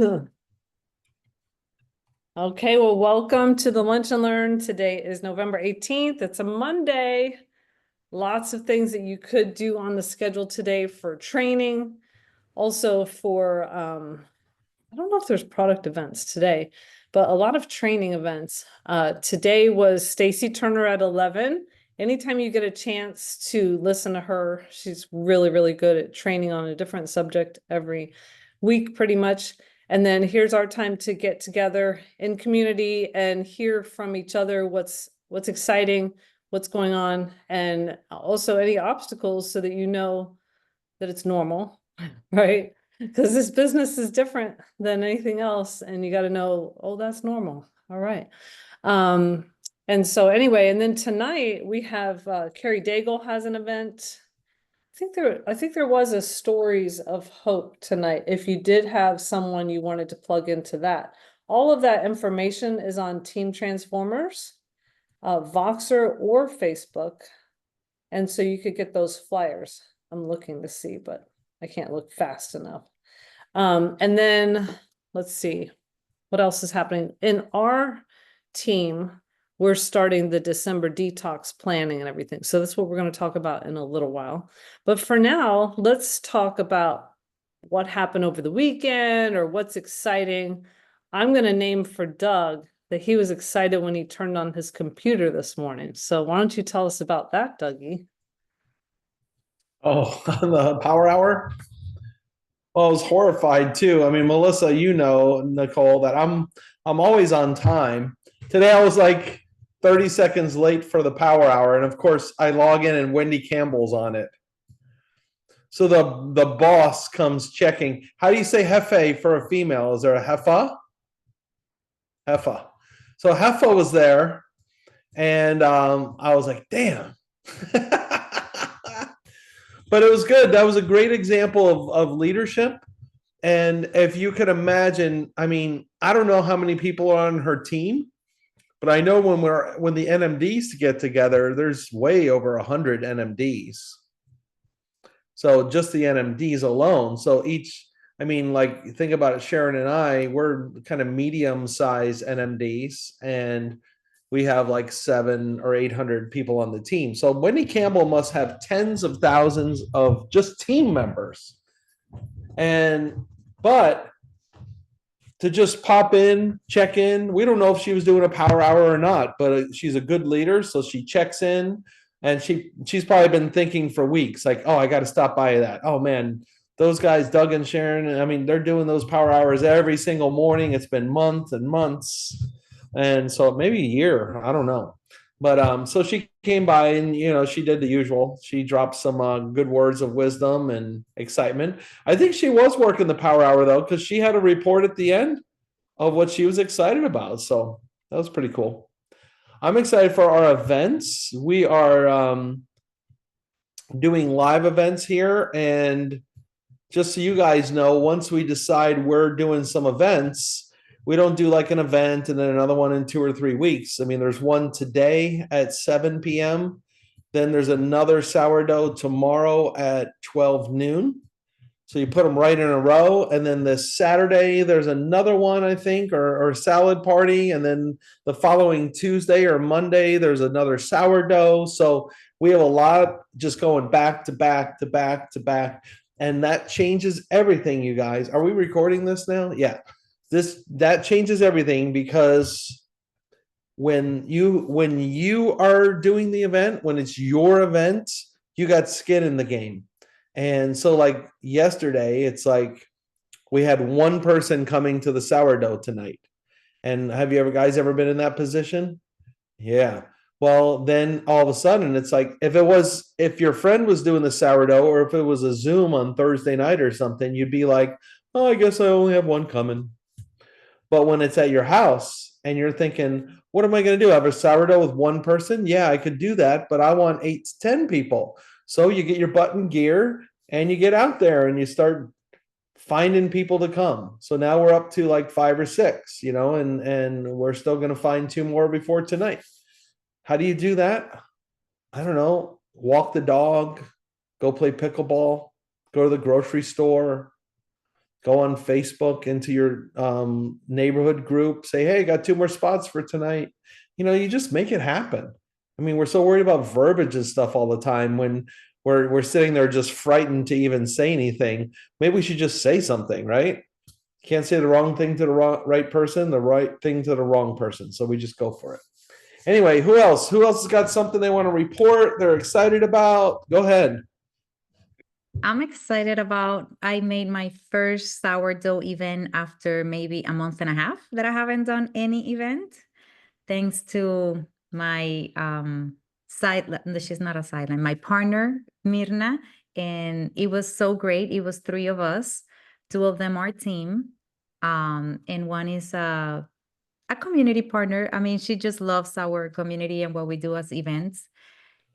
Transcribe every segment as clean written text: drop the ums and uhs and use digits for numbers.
Ugh. Okay, well, welcome to the Lunch and Learn. Today is November 18th. It's a Monday. Lots of things that you could do on the schedule today for training. Also for, I don't know if there's product events today, but a lot of training events. Today was Stacy Turner at 11. Anytime you get a chance to listen to her, she's really, really good at training on a different subject every week, pretty much. And then here's our time to get together in community and hear from each other what's exciting, what's going on, and also any obstacles so that you know that it's normal, right? Because this business is different than anything else, and you got to know, oh, that's normal. All right. Um, and so anyway, and then tonight we have Carrie Daigle has an event. I think there was a Stories of Hope tonight. If you did have someone you wanted to plug into that, all of that information is on Team Transformers, Voxer, or Facebook. And so you could get those flyers. I'm looking to see, but I can't look fast enough. And then let's see what else is happening in our team. We're starting the December detox planning and everything. So that's what we're going to talk about in a little while. But for now, let's talk about what happened over the weekend or what's exciting. I'm going to name for Doug that he was excited when he turned on his computer this morning. So why don't you tell us about that, Dougie? Oh, the power hour. Well, I was horrified too. I mean, Melissa, you know, Nicole, that I'm always on time. Today I was like 30 seconds late for the power hour, and of course I log in and Wendy Campbell's on it. So the boss comes checking. How do you say hefe for a female? Is there a hefa? Hefa. So hefa was there, and I was like, damn. But it was good. That was a great example of leadership. And if you could imagine, I mean, I don't know how many people are on her team, but I know when the NMDs get together, there's way over 100 NMDs. So just the NMDs alone. So each, I mean, like think about it, Sharon and I, we're kind of medium size NMDs, and we have like 700 or 800 people on the team. So Wendy Campbell must have tens of thousands of just team members. And but to just pop in, check in. We don't know if she was doing a power hour or not, but she's a good leader, so she checks in, and she's probably been thinking for weeks, like, oh, I got to stop by that. Oh man, those guys, Doug and Sharon. I mean, they're doing those power hours every single morning. It's been months and months, and so maybe a year. I don't know. But so she came by, and she did the usual. She dropped some good words of wisdom and excitement. I think she was working the power hour though, because she had a report at the end of what she was excited about. So that was pretty cool. I'm excited for our events. We are doing live events here. And just so you guys know, once we decide we're doing some events, we don't do like an event and then another one in 2 or 3 weeks. I mean, there's one today at 7 p.m. Then there's another sourdough tomorrow at 12 noon. So you put them right in a row. And then this Saturday, there's another one, I think, or salad party. And then the following Tuesday or Monday, there's another sourdough. So we have a lot just going back to back to back to back. And that changes everything, you guys. Are we recording this now? Yeah. That changes everything, because when you are doing the event, when it's your event, you got skin in the game. And so like yesterday, it's like we had one person coming to the sourdough tonight. And have you ever guys ever been in that position? Yeah. Well, then all of a sudden it's like if your friend was doing the sourdough, or if it was a Zoom on Thursday night or something, you'd be like, "Oh, I guess I only have one coming." But when it's at your house and you're thinking, what am I going to do? Have a sourdough with one person? Yeah, I could do that, but I want 8 to 10 people. So you get your butt in gear and you get out there and you start finding people to come. So now we're up to like 5 or 6, and we're still going to find 2 more before tonight. How do you do that? I don't know. Walk the dog, go play pickleball, go to the grocery store, go on Facebook into your neighborhood group, say, hey, got 2 more spots for tonight. You just make it happen. I mean, we're so worried about verbiage and stuff all the time when we're sitting there just frightened to even say anything. Maybe we should just say something, right? Can't say the wrong thing to the right person, the right thing to the wrong person. So we just go for it. Anyway, who else? Who else has got something they want to report? They're excited about. Go ahead. I'm excited about, I made my first sourdough event after maybe a month and a half that I haven't done any event. Thanks to my she's not a sideline, my partner, Mirna. And it was so great. It was 3 of us. 2 of them are team. And one is a community partner. I mean, she just loves our community and what we do as events.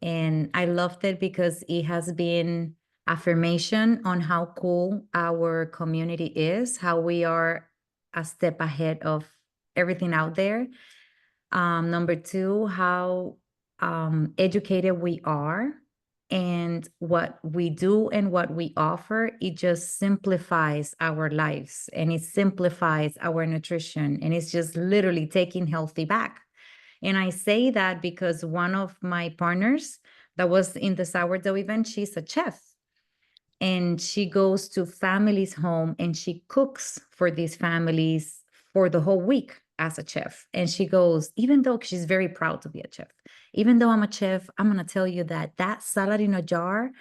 And I loved it because it has been affirmation on how cool our community is, how we are a step ahead of everything out there. Number 2, how educated we are and what we do and what we offer. It just simplifies our lives and it simplifies our nutrition, and it's just literally taking healthy back. And I say that because one of my partners that was in the sourdough event, she's a chef. And she goes to families' home and she cooks for these families for the whole week as a chef. And she goes, even though she's very proud to be a chef, even though I'm a chef, I'm going to tell you that salad in a jar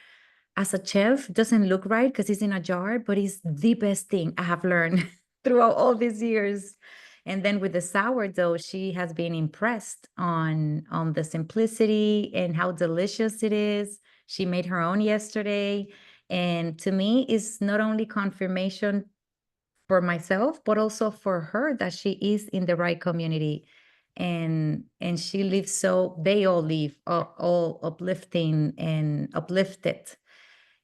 as a chef doesn't look right because it's in a jar, but it's the best thing I have learned throughout all these years. And then with the sourdough, she has been impressed on the simplicity and how delicious it is. She made her own yesterday. And to me, it's not only confirmation for myself, but also for her that she is in the right community. And she lives so, they all live all uplifting and uplifted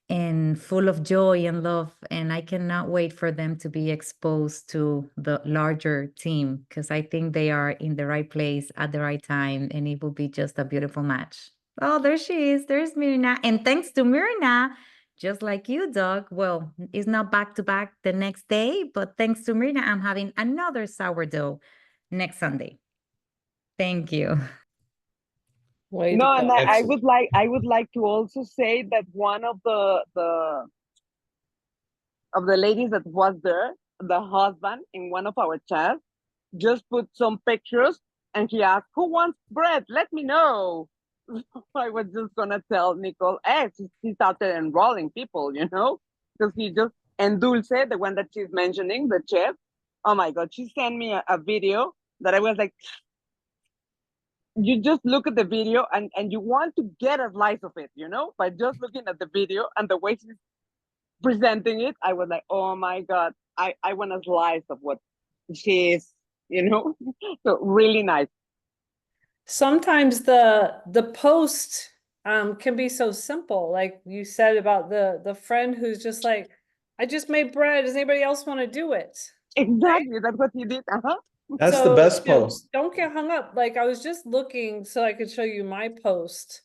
and full of joy and love. And I cannot wait for them to be exposed to the larger team because I think they are in the right place at the right time, and it will be just a beautiful match. Oh, there she is. There's Mirna. And thanks to Mirna, just like you, Doug, well, it's not back to back the next day, but thanks to Mirna, I'm having another sourdough next Sunday. Thank you. Way No, to and go. I Excellent. would like to also say that one of the ladies that was there, the husband in one of our chats, just put some pictures and he asked, "Who wants bread? Let me know." I was just gonna tell Nicole, hey, she started enrolling people, because he just, and Dulce, the one that she's mentioning, the chef, oh my God, she sent me a video that I was like, you just look at the video and you want to get a slice of it, by just looking at the video and the way she's presenting it. I was like, oh my God, I want a slice of what she is, so really nice. Sometimes the post can be so simple, like you said about the friend who's just like, I just made bread, does anybody else want to do it? Exactly, that's what he did. That's the So, best you know, post. don't get hung up. Like I was just looking so I could show you my post.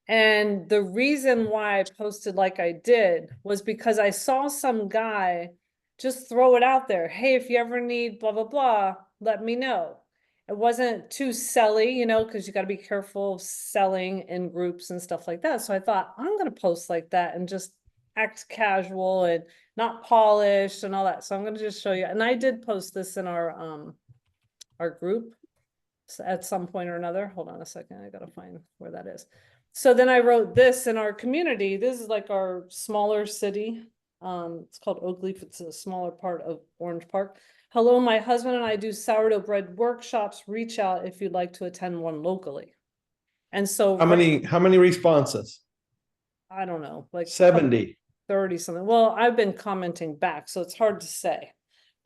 And the reason why I posted like I did was because I saw some guy just throw it out there. Hey, if you ever need blah, blah, blah, let me know. It wasn't too selly, because you got to be careful of selling in groups and stuff like that. So I thought I'm going to post like that and just act casual and not polished and all that. So I'm going to just show you. And I did post this in our group at some point or another. Hold on a second. I got to find where that is. So then I wrote this in our community. This is like our smaller city. It's called Oakleaf. It's a smaller part of Orange Park. Hello, my husband and I do sourdough bread workshops. Reach out if you'd like to attend one locally. And so How many responses? I don't know, like 70. 30 something. Well, I've been commenting back, so it's hard to say.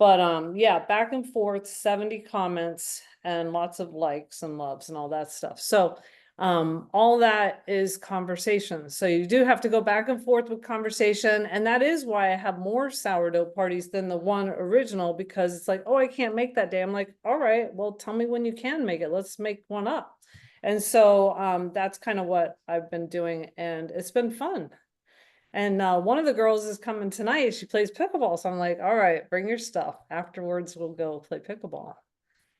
But yeah, back and forth, 70 comments and lots of likes and loves and all that stuff. So all that is conversation. So you do have to go back and forth with conversation. And that is why I have more sourdough parties than the one original, because it's like, oh, I can't make that day. I'm like, all right, well, tell me when you can make it. Let's make one up. And so that's kind of what I've been doing, and it's been fun. And one of the girls is coming tonight. She plays pickleball. So I'm like, all right, bring your stuff. Afterwards, we'll go play pickleball.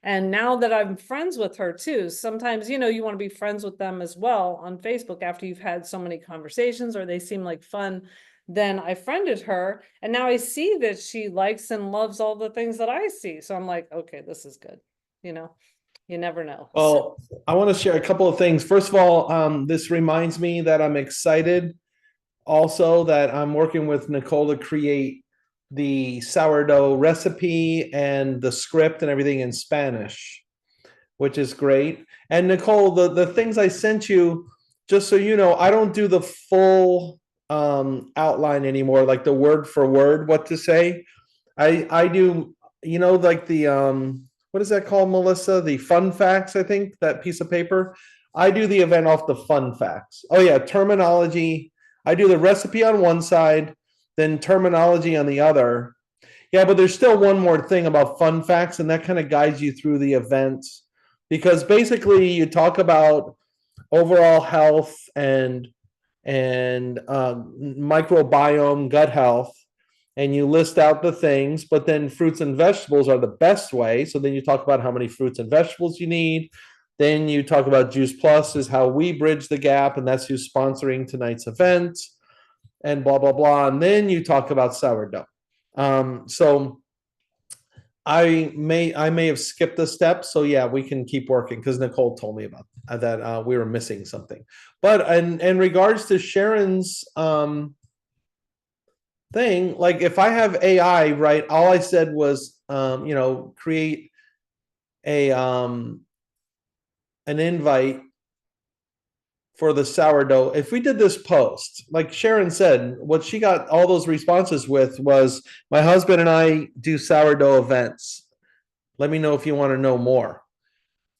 And now that I'm friends with her too, sometimes, you want to be friends with them as well on Facebook after you've had so many conversations or they seem like fun. Then I friended her and now I see that she likes and loves all the things that I see. So I'm like, okay, this is good. You never know. Well, I want to share a couple of things. First of all, this reminds me that I'm excited also that I'm working with Nicole to create the sourdough recipe and the script and everything in Spanish, which is great. And Nicole, the things I sent you, just so you know, I don't do the full outline anymore, like the word for word, what to say. I do, like the what is that called, Melissa? The fun facts, I think, that piece of paper. I do the event off the fun facts. Oh yeah, terminology. I do the recipe on one side, then terminology on the other. Yeah, but there's still one more thing about fun facts, and that kind of guides you through the events. Because basically you talk about overall health and microbiome, gut health, and you list out the things, but then fruits and vegetables are the best way. So then you talk about how many fruits and vegetables you need. Then you talk about Juice Plus is how we bridge the gap, and that's who's sponsoring tonight's event, and blah, blah, blah. And then you talk about sourdough. So I may have skipped a step. So yeah, we can keep working because Nicole told me about that we were missing something. But in regards to Sharon's thing, like if I have AI, right, all I said was create a an invite for the sourdough. If we did this post, like Sharon said, what she got all those responses with was, my husband and I do sourdough events. Let me know if you want to know more.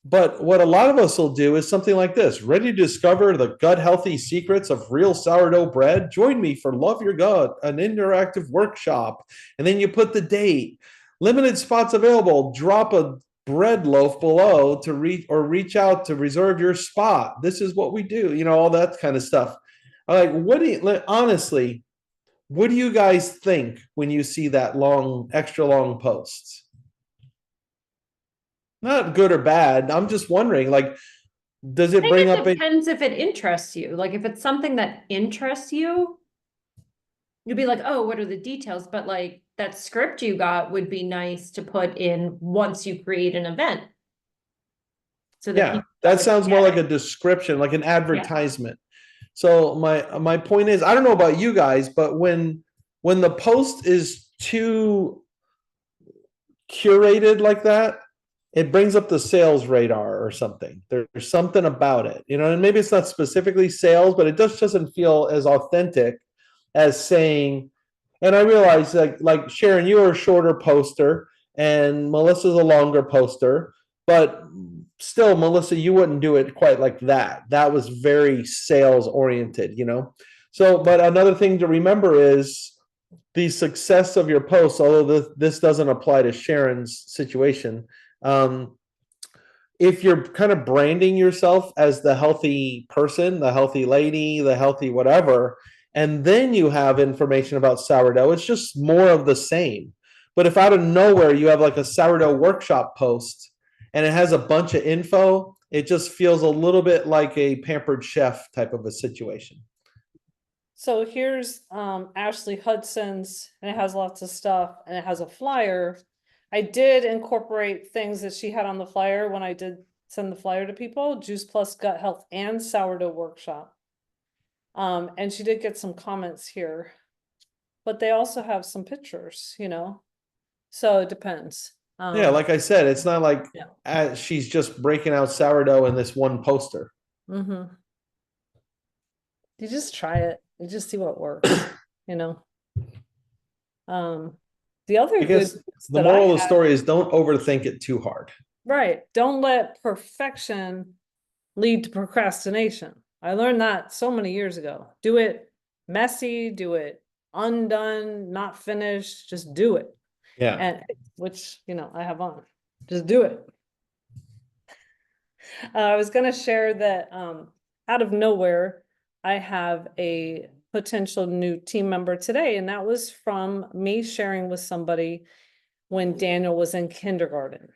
But what a lot of us will do is something like this. Ready to discover the gut healthy secrets of real sourdough bread? Join me for Love Your Gut, an interactive workshop. And then you put the date. Limited spots available. Drop a bread loaf below to reach out to reserve your spot. This is what we do, all that kind of stuff. Honestly, what do you guys think when you see that extra long posts? Not good or bad. I'm just wondering, does it bring up? Depends if it interests you. Like if it's something that interests you, you'd be like, oh, what are the details? But like that script you got would be nice to put in once you create an event. So yeah, that sounds more like a description, like an advertisement. Yeah. So my point is, I don't know about you guys, but when the post is too curated like that, it brings up the sales radar or something. There's something about it, and maybe it's not specifically sales, but it just doesn't feel as authentic as saying, and I realize like Sharon, you're a shorter poster and Melissa's a longer poster, but still, Melissa, you wouldn't do it quite like that. That was very sales oriented, So, but another thing to remember is the success of your posts, although this doesn't apply to Sharon's situation. If you're kind of branding yourself as the healthy person, the healthy lady, the healthy whatever, and then you have information about sourdough, it's just more of the same. But if out of nowhere you have like a sourdough workshop post and it has a bunch of info, it just feels a little bit like a Pampered Chef type of a situation. So here's Ashley Hudson's, and it has lots of stuff, and it has a flyer. I did incorporate things that she had on the flyer when I did send the flyer to people: Juice Plus, Gut Health, and Sourdough Workshop. And she did get some comments here, but they also have some pictures, so it depends. Yeah, like I said, it's not like she's just breaking out sourdough in this one poster. Mm-hmm. You just try it. You just see what works, The other the moral of the story is don't overthink it too hard. Right. Don't let perfection lead to procrastination. I learned that so many years ago. Do it messy, do it undone, not finished, just do it. Yeah. And which, I have on. Just do it. I was going to share that out of nowhere, I have a potential new team member today, and that was from me sharing with somebody when Daniel was in kindergarten.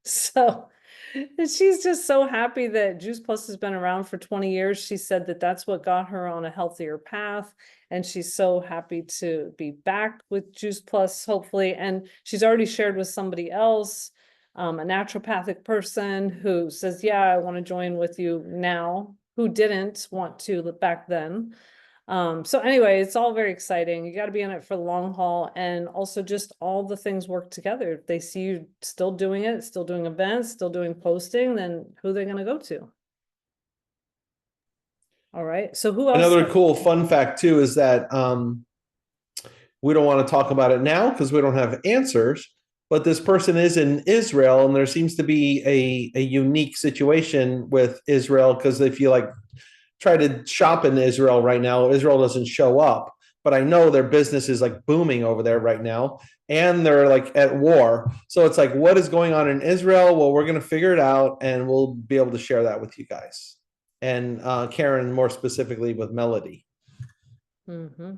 So and she's just so happy that Juice Plus has been around for 20 years. She said that that's what got her on a healthier path. And she's so happy to be back with Juice Plus, hopefully. And she's already shared with somebody else, a naturopathic person who says, yeah, I want to join with you now, who didn't want to back then. So anyway, it's all very exciting. You got to be in it for the long haul, and also just all the things work together. If they see you still doing it, still doing events, still doing posting, then who are they going to go to? All right. So who else? Another cool fun fact too is that we don't want to talk about it now because we don't have answers, but this person is in Israel, and there seems to be a unique situation with Israel, because if you like try to shop in Israel right now, Israel doesn't show up, but I know their business is like booming over there right now, and they're like at war. So it's like, what is going on in Israel? Well, we're going to figure it out, and we'll be able to share that with you guys. And Karen, more specifically with Melody. Mm-hmm.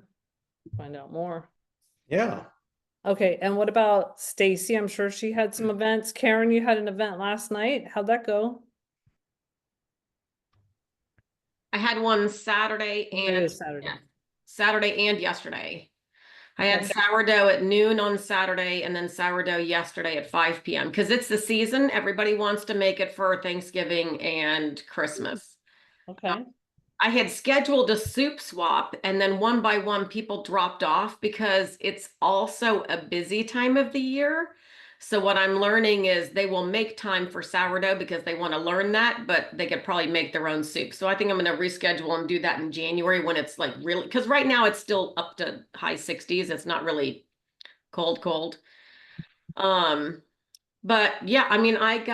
Find out more. Yeah. Okay. And what about Stacy? I'm sure she had some events. Karen, you had an event last night. How'd that go? I had one Saturday It and is Saturday. yeah, Saturday and yesterday. I had Okay. sourdough at noon on Saturday and then sourdough yesterday at 5 p.m. because it's the season. Everybody wants to make it for Thanksgiving and Christmas. Okay. I had scheduled a soup swap, and then one by one people dropped off because it's also a busy time of the year. So what I'm learning is they will make time for sourdough because they want to learn that, but they could probably make their own soup. So I think I'm going to reschedule and do that in January when it's like really, because right now it's still up to high 60s. It's not really cold. But yeah, I mean, I've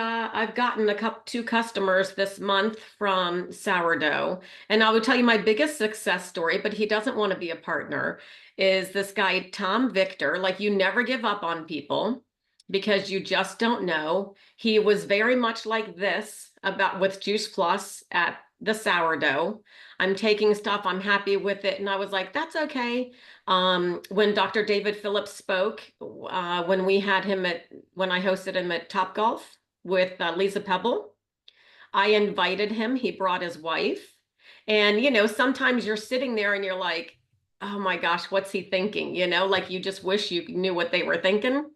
gotten two customers this month from sourdough. And I would tell you my biggest success story, but he doesn't want to be a partner, is this guy, Tom Victor. Like, you never give up on people because you just don't know. He was very much like this about with Juice Plus at the sourdough. I'm taking stuff, I'm happy with it. And I was like, that's okay. When Dr. David Phillips spoke, when we had him when I hosted him at Topgolf with Lisa Pebble, I invited him. He brought his wife. And, you know, sometimes you're sitting there and you're like, oh my gosh, what's he thinking? You know, like you just wish you knew what they were thinking.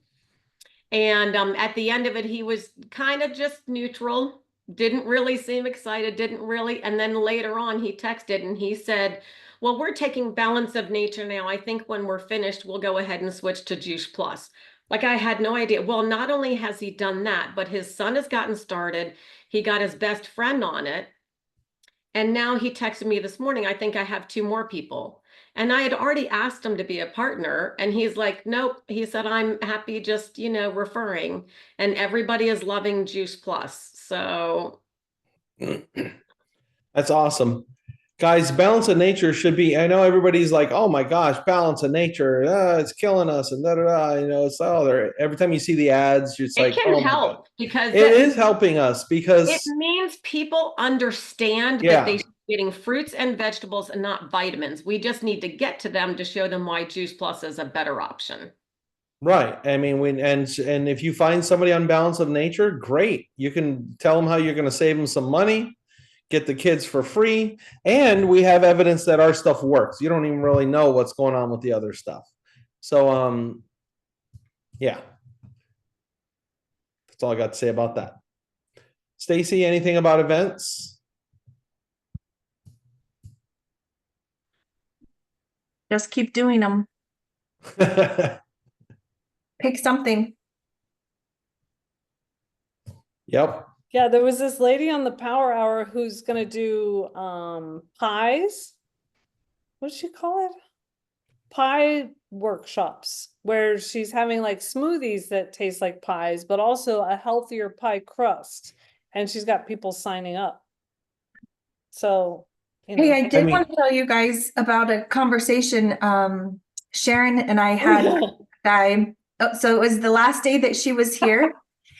And at the end of it, he was kind of just neutral, didn't really seem excited, didn't really. And then later on, he texted and he said, well, we're taking Balance of Nature now. I think when we're finished, we'll go ahead and switch to Juice Plus. Like, I had no idea. Well, not only has he done that, but his son has gotten started. He got his best friend on it. And now he texted me this morning, I think I have 2 more people. And I had already asked him to be a partner. And he's like, nope. He said, I'm happy just, you know, referring. And everybody is loving Juice Plus. So That's awesome. Guys, Balance of Nature should be, I know everybody's like, oh my gosh, Balance of Nature, it's killing us, and you know, it's all there. Every time you see the ads, it's it like, can oh my God. help because It is helping us because it means people understand Yeah. that they should be getting fruits and vegetables and not vitamins. We just need to get to them to show them why Juice Plus is a better option. right. I mean, and if you find somebody on Balance of Nature, great. You can tell them how you're going to save them some money, get the kids for free, and we have evidence that our stuff works. You don't even really know what's going on with the other stuff. So yeah. That's all I got to say about that. Stacy, anything about events? Just keep doing them. Pick something. Yep. Yeah, there was this lady on the Power Hour who's gonna do pies. What does she call it? Pie workshops, where she's having like smoothies that taste like pies, but also a healthier pie crust. And she's got people signing up. So, you know. Hey, I did mean- want to tell you guys about a conversation Sharon and I had. Yeah. So it was the last day that she was here.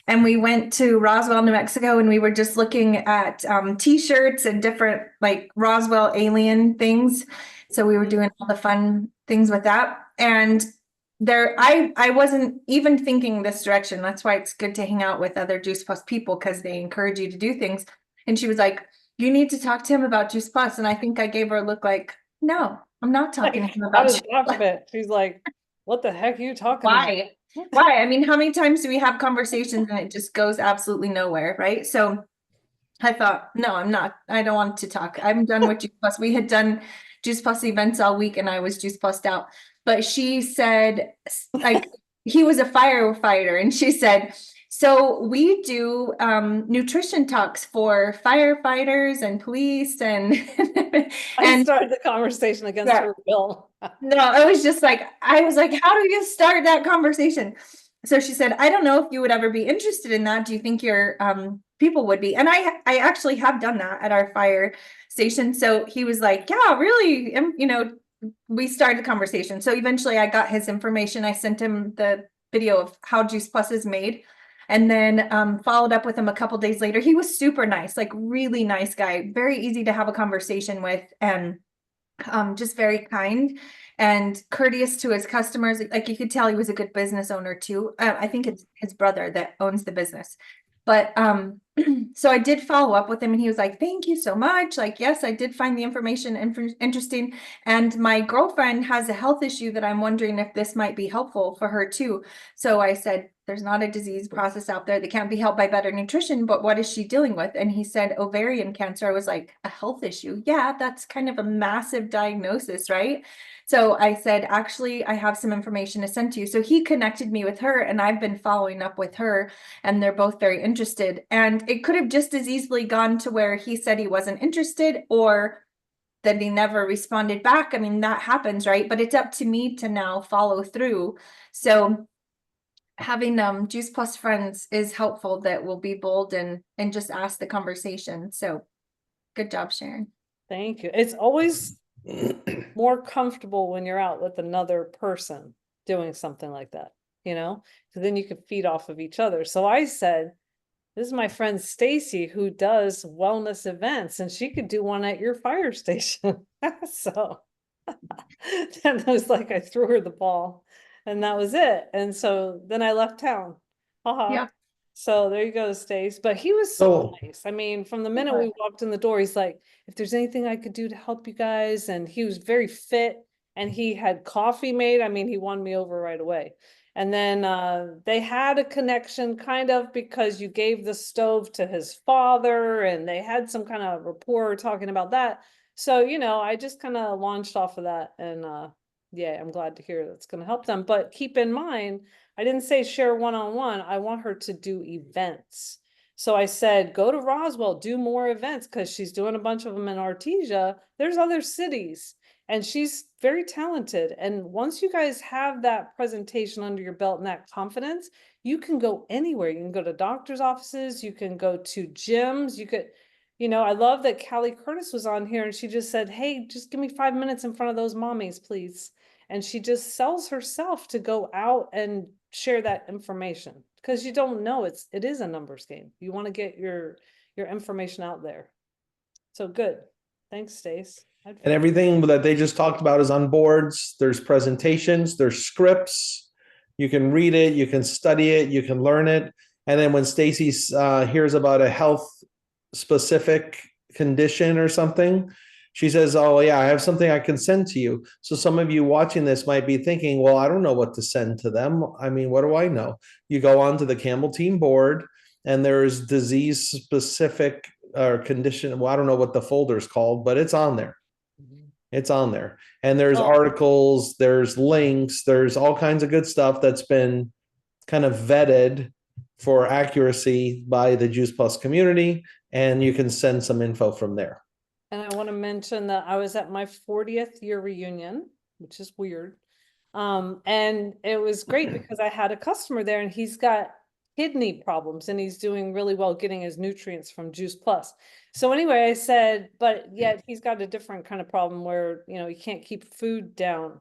and we went to Roswell, New Mexico, and we were just looking at t-shirts and different like Roswell alien things. So we were doing all the fun things with that. And there, I wasn't even thinking this direction. That's why it's good to hang out with other Juice Plus people, because they encourage you to do things. And she was like, you need to talk to him about Juice Plus. And I think I gave her a look like, no, I'm not talking to him I about was Juice shocked Plus. of it. She's like, what the heck are you talking about? Why? Why? I mean, how many times do we have conversations and it just goes absolutely nowhere, right? So I thought, no, I'm not. I don't want to talk. I'm done with Juice Plus. We had done Juice Plus events all week and I was Juice Plussed out. But she said, like, he was a firefighter, and she said, so we do nutrition talks for firefighters and police and I started the conversation against Yeah. her will. no, it was just like, I was like, how do you start that conversation? So she said, I don't know if you would ever be interested in that. Do you think your people would be? And I actually have done that at our fire station. So he was like, yeah, really, you know, we started the conversation. So eventually I got his information. I sent him the video of how Juice Plus is made, and then followed up with him a couple days later. He was super nice, like really nice guy, very easy to have a conversation with, and just very kind and courteous to his customers. Like you could tell he was a good business owner too. I think it's his brother that owns the business. But so I did follow up with him, and he was like, thank you so much. Like, yes, I did find the information interesting. And my girlfriend has a health issue that I'm wondering if this might be helpful for her too. So I said, there's not a disease process out there that can't be helped by better nutrition, but what is she dealing with? And he said ovarian cancer. I was like, a health issue? Yeah, that's kind of a massive diagnosis, right? So I said, actually, I have some information to send to you. So he connected me with her, and I've been following up with her, and they're both very interested. And it could have just as easily gone to where he said he wasn't interested, or that he never responded back. I mean, that happens, right? But it's up to me to now follow through. So having Juice Plus friends is helpful, that will be bold and just ask the conversation. So good job, Sharon. Thank you. It's always more comfortable when you're out with another person doing something like that, you know, because then you can feed off of each other. So I said, this is my friend Stacy, who does wellness events, and she could do one at your fire station. So then I was like, I threw her the ball, and that was it. And so then I left town. Haha. Yeah. So there you go, Stace. But he was so So- nice. I mean, from the minute we walked in the door, he's like, if there's anything I could do to help you guys. And he was very fit, and he had coffee made. I mean, he won me over right away. And then they had a connection kind of because you gave the stove to his father, and they had some kind of rapport talking about that. So, you know, I just kind of launched off of that, and yeah, I'm glad to hear that's going to help them. But keep in mind, I didn't say share one-on-one. I want her to do events. So I said, go to Roswell, do more events, because she's doing a bunch of them in Artesia. There's other cities, and she's very talented. And once you guys have that presentation under your belt and that confidence, you can go anywhere. You can go to doctor's offices, you can go to gyms, you could, you know, I love that Callie Curtis was on here, and she just said, hey, just give me 5 minutes in front of those mommies, please. And she just sells herself to go out and share that information, because you don't know, it is a numbers game. You want to get your information out there. So good. Thanks, Stace. And everything that they just talked about is on boards. There's presentations, there's scripts. You can read it, you can study it, you can learn it. And then when Stacy hears about a health specific condition or something, she says, oh yeah, I have something I can send to you. So some of you watching this might be thinking, well, I don't know what to send to them. I mean, what do I know? You go on to the Campbell Team board, and there's disease specific or condition. Well, I don't know what the folder is called, but it's on there. It's on there. And there's articles, there's links, there's all kinds of good stuff that's been kind of vetted for accuracy by the Juice Plus community. And you can send some info from there. And I want to mention that I was at my 40th year reunion, which is weird. And it was great because I had a customer there, and he's got kidney problems, and he's doing really well getting his nutrients from Juice Plus. So anyway, I said, but yet he's got a different kind of problem where, you know, he can't keep food down.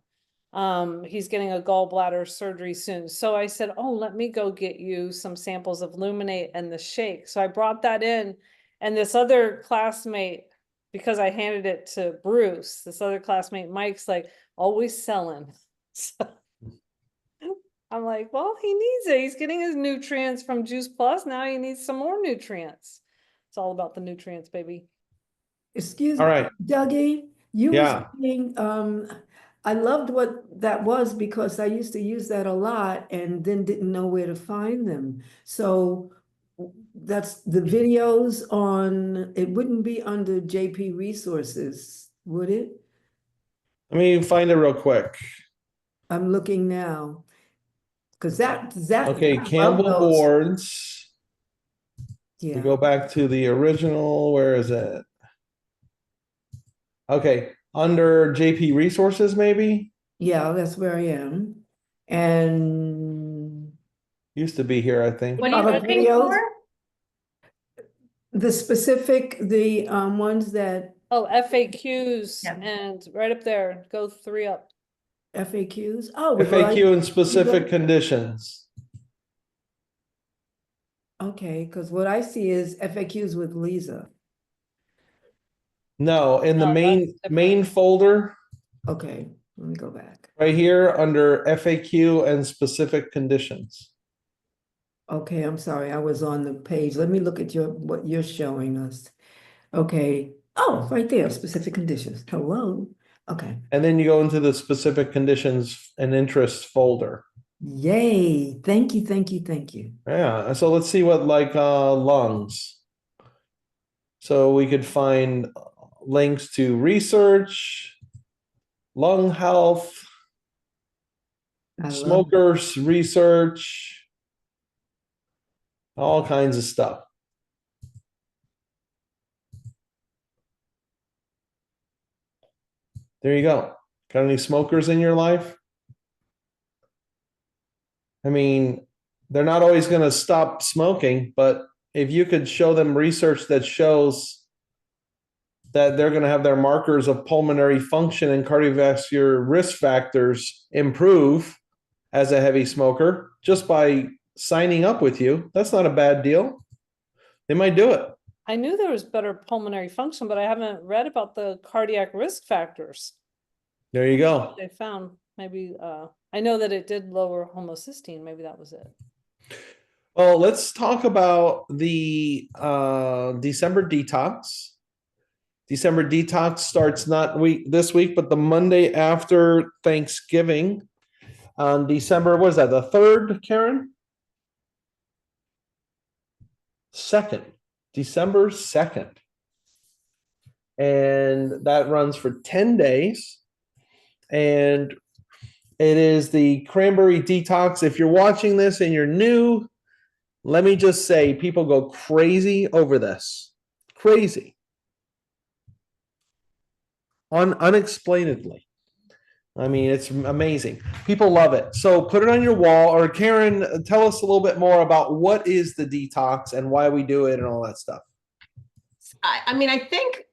He's getting a gallbladder surgery soon. So I said, oh, let me go get you some samples of Luminate and the shake. So I brought that in, and this other classmate, because I handed it to Bruce, this other classmate, Mike's like, always selling. So I'm like, well, he needs it. He's getting his nutrients from Juice Plus. Now he needs some more nutrients. It's all about the nutrients, baby. Excuse All me, right. Dougie, you Yeah. were saying, I loved what that was because I used to use that a lot and then didn't know where to find them. So that's the videos on, it wouldn't be under JP Resources, would it? Let me find it real quick. I'm looking now. Because that, Okay, I love Campbell those. boards. We Yeah, go back to the original. Where is it? Okay, under JP Resources, maybe? yeah, that's where I am. And Used to be here, I think. What are you Product looking videos? for? the specific, the ones that Oh, FAQs Yeah. and right up there, go 3 up. FAQs, oh. well, I- FAQ and specific conditions. Okay, because what I see is FAQs with Lisa. No, in the No, main that's different. main folder, Okay, let me go back. right here under FAQ and specific conditions. Okay, I'm sorry, I was on the page. Let me look at what you're showing us. Okay, oh, right there, specific conditions. Hello, okay. And then you go into the specific conditions and interests folder. Yay, thank you, thank you, thank you. Yeah, so let's see what like lungs. So we could find links to research, lung health, I love, smokers research, all kinds of stuff. There you go. Got any smokers in your life? I mean, they're not always going to stop smoking, but if you could show them research that shows that they're going to have their markers of pulmonary function and cardiovascular risk factors improve as a heavy smoker just by signing up with you, that's not a bad deal. They might do it. I knew there was better pulmonary function, but I haven't read about the cardiac risk factors There you go. they found. Maybe, I know that it did lower homocysteine. Maybe that was it. Well, let's talk about the December detox. December detox starts not this week, but the Monday after Thanksgiving. On December, what is that? The 3rd, Karen? 2nd, December 2nd. And that runs for 10 days. And it is the cranberry detox. If you're watching this and you're new, let me just say people go crazy over this. Crazy. Unexplainedly. I mean, it's amazing. People love it. So put it on your wall. Or Karen, tell us a little bit more about what is the detox and why we do it and all that stuff. I mean, I think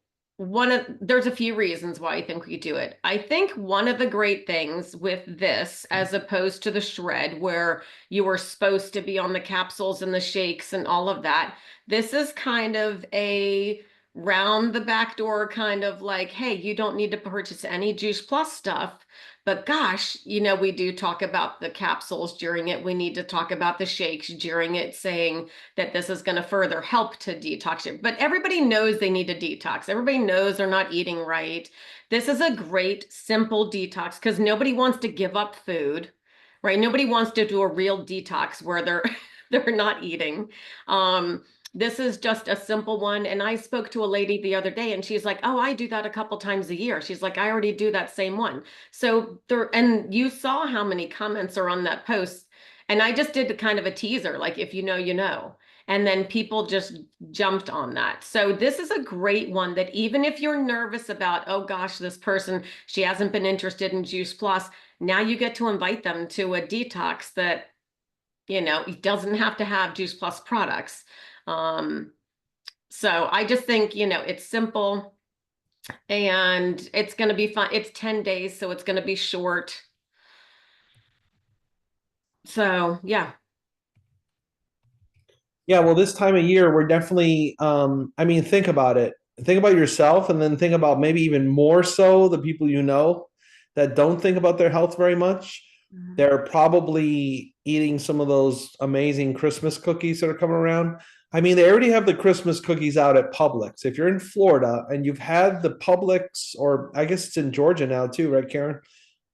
there's a few reasons why I think we do it. I think one of the great things with this, as opposed to the shred, where you were supposed to be on the capsules and the shakes and all of that, this is kind of a round the back door kind of like, hey, you don't need to purchase any Juice Plus stuff. But gosh, we do talk about the capsules during it. We need to talk about the shakes during it, saying that this is going to further help to detox you. But everybody knows they need to detox. Everybody knows they're not eating right. This is a great, simple detox because nobody wants to give up food, right? Nobody wants to do a real detox where they're not eating. This is just a simple one. And I spoke to a lady the other day and she's like, oh, I do that a couple times a year. She's like, I already do that same one. So and you saw how many comments are on that post. And I just did kind of a teaser, like, if you know, you know. And then people just jumped on that. So this is a great one that even if you're nervous about, oh gosh, this person, she hasn't been interested in Juice Plus, now you get to invite them to a detox that, it doesn't have to have Juice Plus products. So I just think, it's simple and it's going to be fun. It's 10 days, so it's going to be short. So, yeah. Yeah, well, this time of year, we're definitely, I mean, think about it. Think about yourself and then think about maybe even more so the people you know that don't think about their health very much. They're probably eating some of those amazing Christmas cookies that are coming around. I mean, they already have the Christmas cookies out at Publix. If you're in Florida and you've had the Publix, or I guess it's in Georgia now too, right, Karen?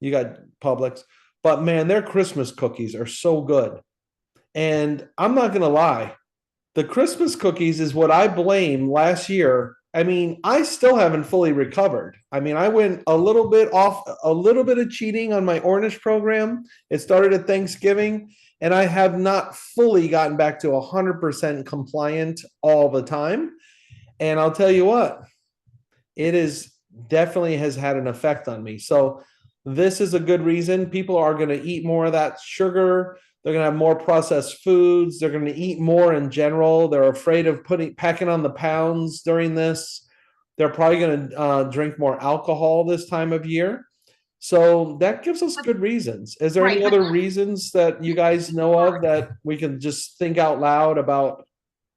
You got Publix. But man, their Christmas cookies are so good. And I'm not going to lie, the Christmas cookies is what I blame last year. I mean, I still haven't fully recovered. I mean, I went a little bit off, a little bit of cheating on my Ornish program. It started at Thanksgiving, and I have not fully gotten back to 100% compliant all the time. And I'll tell you what, it is definitely has had an effect on me. So this is a good reason. People are going to eat more of that sugar. They're going to have more processed foods. They're going to eat more in general. They're afraid of packing on the pounds during this. They're probably going to drink more alcohol this time of year. So that gives us good reasons. Is there any Right. other reasons that you guys know of that we can just think out loud about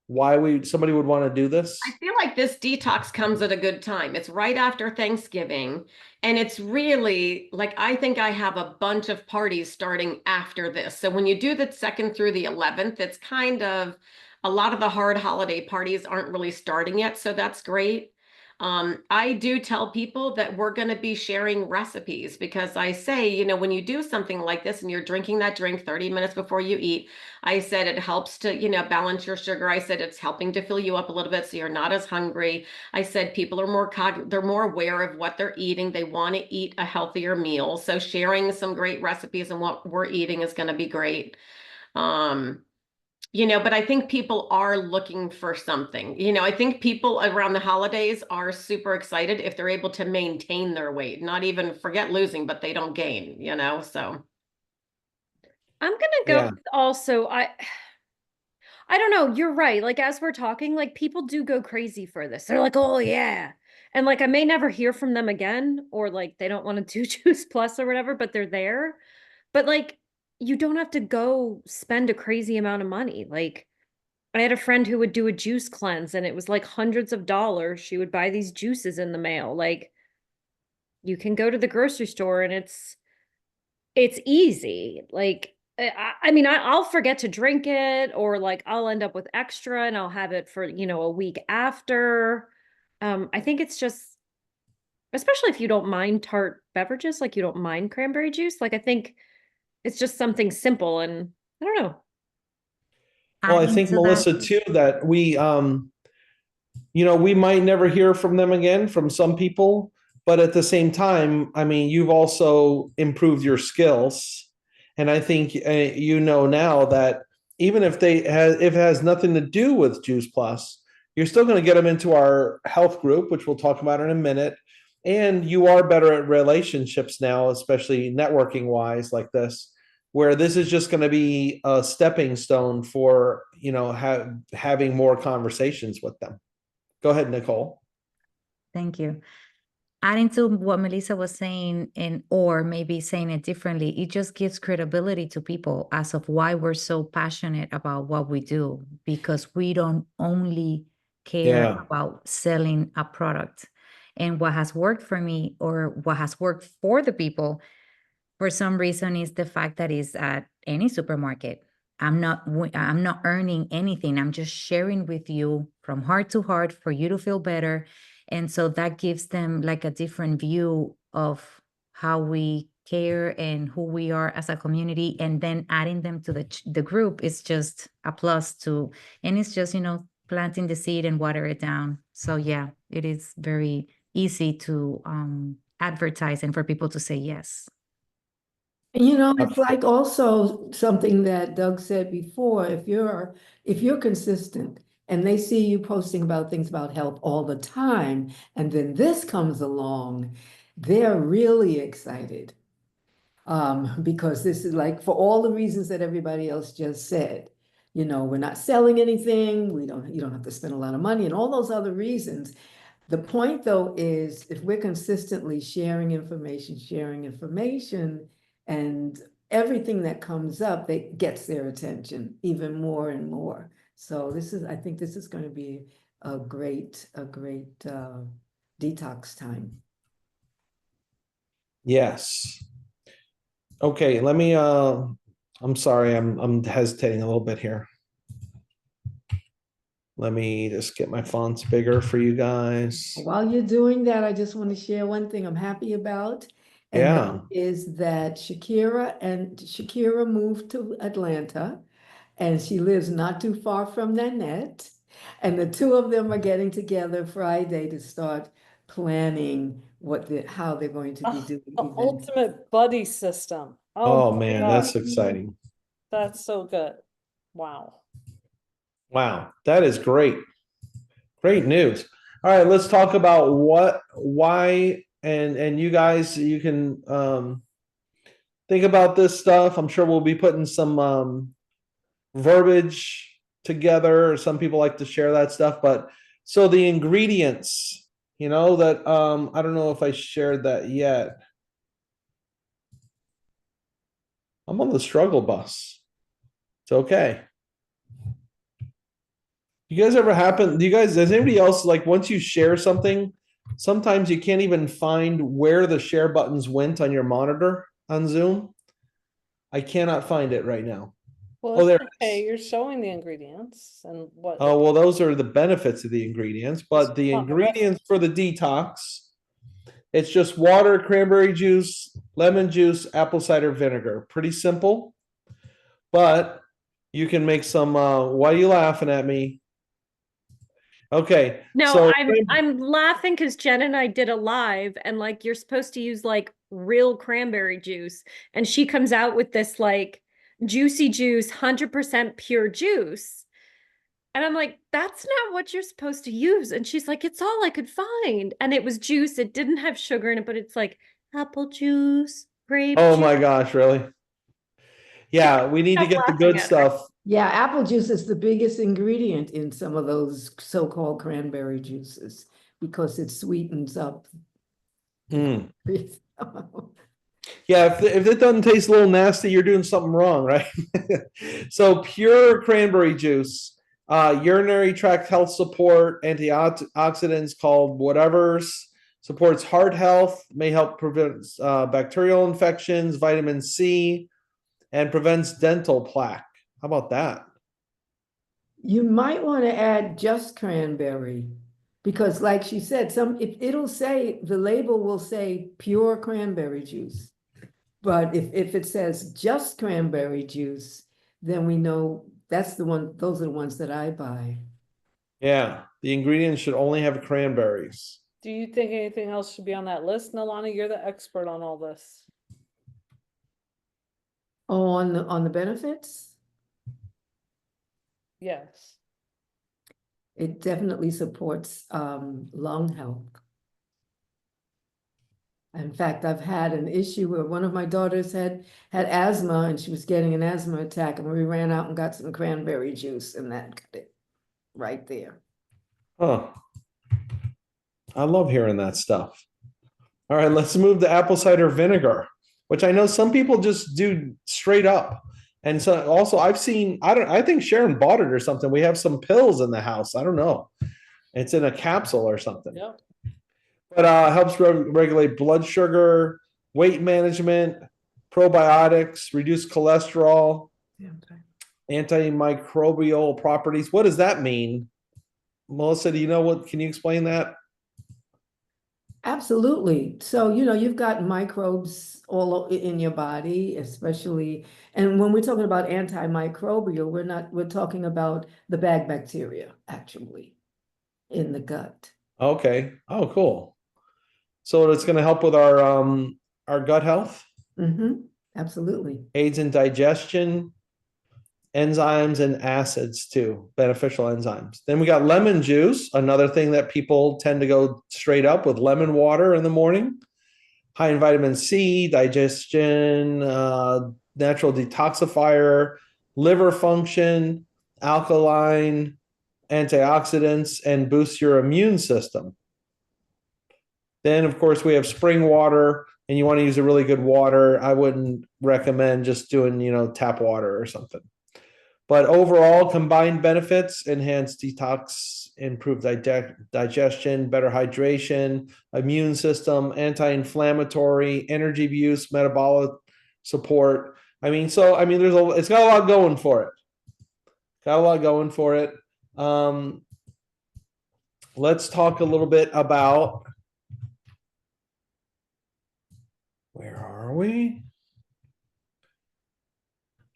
why somebody would want to do this? I feel like this detox comes at a good time. It's right after Thanksgiving. And it's really like, I think I have a bunch of parties starting after this. So when you do the 2nd through the 11th, it's kind of a lot of the hard holiday parties aren't really starting yet. So that's great. I do tell people that we're going to be sharing recipes because I say, you know, when you do something like this and you're drinking that drink 30 minutes before you eat, I said it helps to, you know, balance your sugar. I said it's helping to fill you up a little bit so you're not as hungry. I said people are they're more aware of what they're eating. They want to eat a healthier meal. So sharing some great recipes and what we're eating is going to be great. You know, but I think people are looking for something. You know, I think people around the holidays are super excited if they're able to maintain their weight, not even forget losing, but they don't gain, you know, so. I'm gonna go with also, I don't know, you're right. Like as we're talking, like people do go crazy for this. They're like, oh yeah. And like I may never hear from them again, or like they don't want to do Juice Plus or whatever, but they're there. But like you don't have to go spend a crazy amount of money. Like I had a friend who would do a juice cleanse and it was like hundreds of dollars. She would buy these juices in the mail. Like you can go to the grocery store and it's easy. Like I mean, I'll forget to drink it, or like I'll end up with extra and I'll have it for, you know, a week after. I think it's just, especially if you don't mind tart beverages, like you don't mind cranberry juice. Like I think it's just something simple, and I don't know. Well, I Adding think to that, Melissa too, that we you know, we might never hear from them again from some people, but at the same time, I mean, you've also improved your skills. And I think you know now that even if if it has nothing to do with Juice Plus, you're still going to get them into our health group, which we'll talk about in a minute. And you are better at relationships now, especially networking wise, like this, where this is just going to be a stepping stone for, you know, having more conversations with them. Go ahead, Nicole. thank you. Adding to what Melissa was saying, and or maybe saying it differently, it just gives credibility to people as of why we're so passionate about what we do, because we don't only care Yeah. about selling a product. And what has worked for me, or what has worked for the people, for some reason, is the fact that it's at any supermarket. I'm not earning anything. I'm just sharing with you from heart to heart for you to feel better. And so that gives them like a different view of how we care and who we are as a community. And then adding them to the group is just a plus to, and it's just, you know, planting the seed and water it down. So yeah, it is very easy to advertise and for people to say yes. You know, it's like also something that Doug said before, if you're consistent and they see you posting about things about health all the time, and then this comes along, they're really excited. Because this is like for all the reasons that everybody else just said. You know, we're not selling anything, you don't have to spend a lot of money, and all those other reasons. The point though is if we're consistently sharing information, and everything that comes up, that gets their attention even more and more. So I think this is going to be a great detox time. Yes. Okay, let me, I'm sorry, I'm hesitating a little bit here. Let me just get my fonts bigger for you guys. While you're doing that, I just want to share one thing I'm happy about. And Yeah. that is that Shakira moved to Atlanta, and she lives not too far from Nanette. And the two of them are getting together Friday to start planning how they're going to be doing The events. ultimate buddy system. Oh my man, God. that's exciting. That's so good. Wow. Wow, that is great. Great news. All right, let's talk about why, and you guys, you can think about this stuff. I'm sure we'll be putting some verbiage together. Some people like to share that stuff, but so the ingredients, that I don't know if I shared that yet. I'm on the struggle bus. It's okay. You guys ever does anybody else, like, once you share something, sometimes you can't even find where the share buttons went on your monitor on Zoom? I cannot find it right now. Well, Oh, there it's it okay. is. You're showing the ingredients and what. Oh, well, those are the benefits of the ingredients, but the not the rest. ingredients for the detox, it's just water, cranberry juice, lemon juice, apple cider vinegar. Pretty simple, but you can make some, why are you laughing at me? Okay. No, so I'm laughing because Jen and I did a live, and like you're supposed to use like real cranberry juice, and she comes out with this like juicy juice, 100% pure juice. And I'm like, that's not what you're supposed to use. And she's like, it's all I could find. And it was juice. It didn't have sugar in it, but it's like apple juice, grape Oh juice. my gosh, really? Yeah, we need to Stop get the laughing good at her. stuff. Yeah, apple juice is the biggest ingredient in some of those so-called cranberry juices because it sweetens up. Mm. Yeah, if it doesn't taste a little nasty, you're doing something wrong, right? So pure cranberry juice, urinary tract health support, antioxidants called whatever's, supports heart health, may help prevent bacterial infections, vitamin C, and prevents dental plaque. How about that? You might want to add just cranberry because, like she said, the label will say pure cranberry juice. But if it says just cranberry juice, then we know those are the ones that I buy. Yeah, the ingredients should only have cranberries. Do you think anything else should be on that list, Nalani? You're the expert on all this. Oh, on the benefits? Yes. It definitely supports lung health. In fact, I've had an issue where one of my daughters had asthma and she was getting an asthma attack, and we ran out and got some cranberry juice, and that got it right there. Oh, I love hearing that stuff. All right, let's move to apple cider vinegar, which I know some people just do straight up. And so also I've seen, I think Sharon bought it or something. We have some pills in the house. I don't know. It's in a capsule or something. Yep. But helps regulate blood sugar, weight management, probiotics, reduce cholesterol, antimicrobial properties. What does that mean? Melissa, do you know can you explain that? Absolutely. So, you've got microbes all in your body, especially, and when we're talking about antimicrobial, we're talking about the bad bacteria actually in the gut. Okay. Oh, cool. So it's going to help with our gut health. Mm-hmm. Absolutely. Aids in digestion, enzymes and acids too, beneficial enzymes. Then we got lemon juice, another thing that people tend to go straight up with lemon water in the morning. High in vitamin C, digestion, natural detoxifier, liver function, alkaline, antioxidants, and boosts your immune system. Then, of course, we have spring water, and you want to use a really good water, I wouldn't recommend just doing, tap water or something. But overall, combined benefits: enhanced detox, improved digestion, better hydration, immune system, anti-inflammatory, energy use, metabolic support. It's got a lot going for it. Let's talk a little bit about, where are we?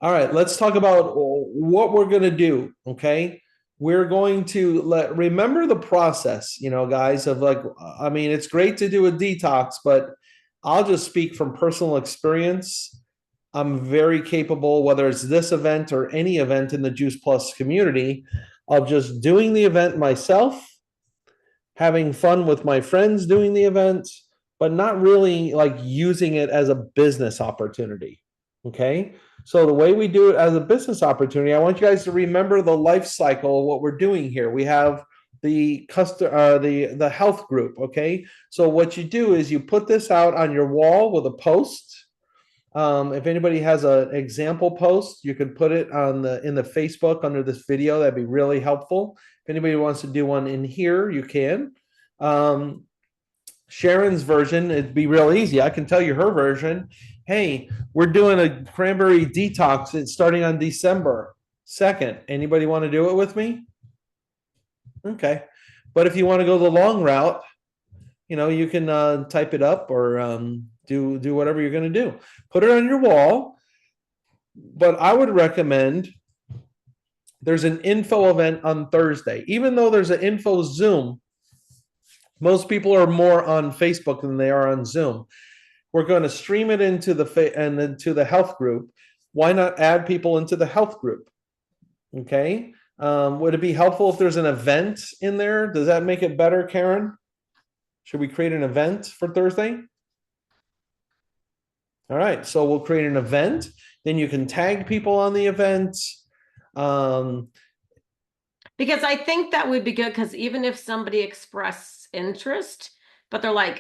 All right, let's talk about what we're going to do, okay? We're going to remember the process, guys, of it's great to do a detox, but I'll just speak from personal experience. I'm very capable, whether it's this event or any event in the Juice Plus community, of just doing the event myself, having fun with my friends doing the event, but not really using it as a business opportunity, okay? So the way we do it as a business opportunity, I want you guys to remember the life cycle of what we're doing here. We have the health group, okay? So what you do is you put this out on your wall with a post. If anybody has an example post, you can put it in the Facebook under this video. That'd be really helpful. If anybody wants to do one in here, you can. Sharon's version, it'd be real easy. I can tell you her version. Hey, we're doing a cranberry detox. It's starting on December 2nd. Anybody want to do it with me? Okay. But if you want to go the long route, you can type it up or do whatever you're going to do. Put it on your wall. But I would recommend, there's an info event on Thursday. Even though there's an info Zoom, most people are more on Facebook than they are on Zoom. We're going to stream it into the health group. Why not add people into the health group? Okay. Would it be helpful if there's an event in there? Does that make it better, Karen? Should we create an event for Thursday? All right. So we'll create an event. Then you can tag people on the event. Because I think that would be good, because even if somebody express interest, but they're like,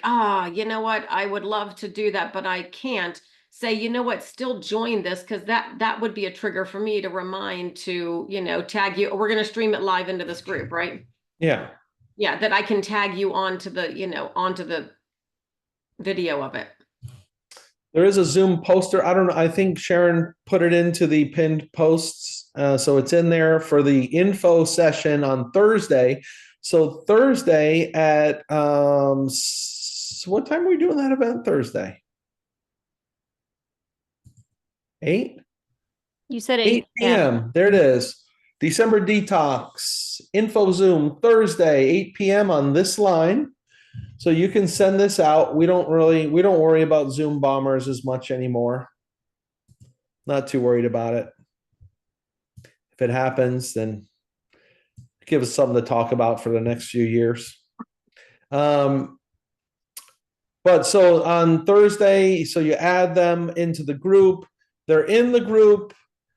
you know what, I would love to do that, but I can't, say, you know what, still join this, because that would be a trigger for me to remind to, tag you. We're going to stream it live into this group, right? Yeah. Yeah, that I can tag you onto the video of it. There is a Zoom poster. I don't know. I think Sharon put it into the pinned posts. So it's in there for the info session on Thursday. So Thursday at what time are we doing that event Thursday? 8? You said 8 p.m. There it is. December detox info Zoom Thursday, 8 p.m. on this line. So you can send this out. We don't worry about Zoom bombers as much anymore. Not too worried about it. If it happens, then give us something to talk about for the next few years. But so on Thursday, so you add them into the group. They're in the group.